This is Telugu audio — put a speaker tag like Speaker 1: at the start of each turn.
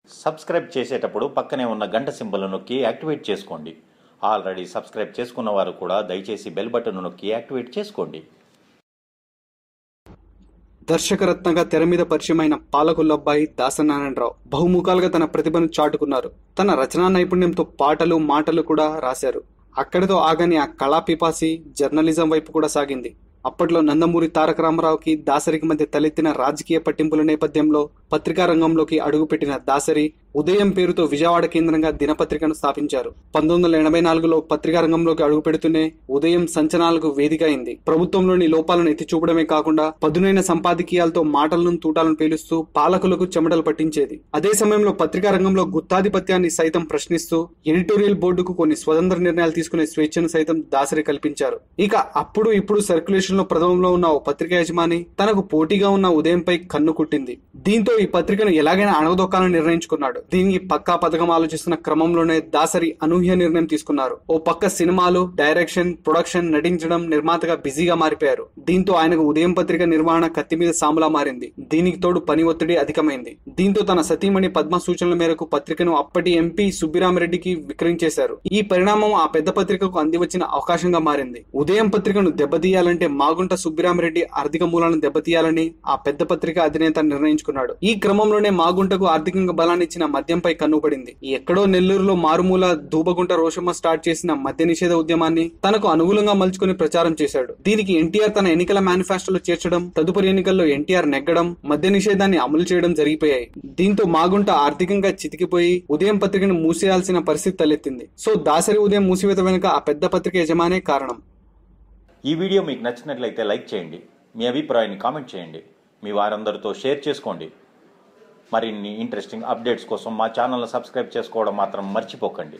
Speaker 1: సబ్స్క్రైబ్ చేసేటప్పుడు పక్కనే ఉన్న గంట సింబల్ నొక్కి యాక్టివేట్ చేసుకోండి. ఆల్రెడీ సబ్స్క్రైబ్ చేసుకున్న వారు కూడా దయచేసి బెల్ బటన్ నొక్కి యాక్టివేట్ చేసుకోండి.
Speaker 2: దర్శకరత్నగా తెర మీద పరిచయమైన పాలకొల్లబ్బాయి దాసనారాయణరావు బహుముఖాలుగా తన ప్రతిభను చాటుకున్నారు. తన రచనా నైపుణ్యంతో పాటలు, మాటలు కూడా రాశారు. అక్కడితో ఆగని ఆ కళా పిపాసి జర్నలిజం వైపు కూడా సాగింది. అప్పట్లో నందమూరి తారక రామారావుకి దాసరికి మధ్య తలెత్తిన రాజకీయ పట్టింపుల నేపథ్యంలో పత్రికా రంగంలోకి అడుగుపెట్టిన దాసరి ఉదయం పేరుతో విజయవాడ కేంద్రంగా దినపత్రికను స్థాపించారు. 1984లో పత్రికా రంగంలోకి అడుగుపెడుతూనే ఉదయం సంచలనాలకు వేదిక అయింది. ప్రభుత్వంలోని లోపాలను ఎత్తి చూపడమే కాకుండా పదునైన సంపాదకీయాలతో మాటలను తూటాలను పేలుస్తూ పాలకులకు చెమటలు పట్టించేది. అదే సమయంలో పత్రికా రంగంలో గుత్తాధిపత్యాన్ని సైతం ప్రశ్నిస్తూ ఎడిటోరియల్ బోర్డుకు కొన్ని స్వతంత్ర నిర్ణయాలు తీసుకునే స్వేచ్ఛను సైతం దాసరి కల్పించారు. ఇక అప్పుడు ఇప్పుడు సర్క్యులేషన్ లో ప్రథమంలో ఉన్న ఓ పత్రికా యజమాని తనకు పోటీగా ఉన్న ఉదయంపై కన్ను కుట్టింది. దీంతో ఈ పత్రికను ఎలాగైనా అణగదొక్కాలని నిర్ణయించుకున్నాడు. దీనికి పక్కా పథకం ఆలోచిస్తున్న క్రమంలోనే దాసరి అనూహ్య నిర్ణయం తీసుకున్నారు. ఓ పక్క సినిమాలు, డైరెక్షన్, ప్రొడక్షన్, నటించడం, నిర్మాతగా బిజీగా మారిపోయారు. దీంతో ఆయనకు ఉదయం పత్రిక నిర్వహణ కత్తి మీద సాములా మారింది. దీనికి తోడు పని ఒత్తిడి అధికమైంది. దీంతో తన సతీమణి పద్మ సూచనల మేరకు పత్రికను అప్పటి ఎంపీ సుబ్బిరామిరెడ్డికి విక్రయించేశారు. ఈ పరిణామం ఆ పెద్ద పత్రికకు అందివచ్చిన అవకాశంగా మారింది. ఉదయం పత్రికను దెబ్బతీయాలంటే మాగుంట సుబ్బిరామిరెడ్డి ఆర్థిక మూలాలను దెబ్బతీయాలని ఆ పెద్ద పత్రిక అధినేత నిర్ణయించుకున్నాడు. ఈ క్రమంలోనే మాగుంటకు ఆర్థికంగా బలాన్ని ఇచ్చిన మద్యంపై కన్నుపడింది. ఎక్కడో నెల్లూరులో మారుమూల దూబగుంట రోషమ్మ స్టార్ట్ చేసిన మద్య నిషేధ ఉద్యమాన్ని తనకు అనుకూలంగా మలుచుకుని ప్రచారం చేశాడు. దీనికి ఎన్టీఆర్ తన ఎన్నికల మేనిఫెస్టోలో చేర్చడం, తదుపరి ఎన్నికల్లో ఎన్టీఆర్ నెగ్గడం, మద్య నిషేధాన్ని అమలు చేయడం జరిగిపోయాయి. దీంతో మాగుంట ఆర్థికంగా చితికిపోయి ఉదయం పత్రికను మూసేయాల్సిన పరిస్థితి తలెత్తింది. సో దాసరి ఉదయం మూసివేత వెనుక ఆ పెద్ద పత్రిక యజమానే కారణం.
Speaker 1: ఈ వీడియో మీకు నచ్చినట్లయితే లైక్ చేయండి. మీ అభిప్రాయాన్ని కామెంట్ చేయండి. మీ వారందరితో షేర్ చేసుకోండి. మరిన్ని ఇంట్రెస్టింగ్ అప్డేట్స్ కోసం మా ఛానల్ని సబ్స్క్రైబ్ చేసుకోవడం మాత్రం మర్చిపోకండి.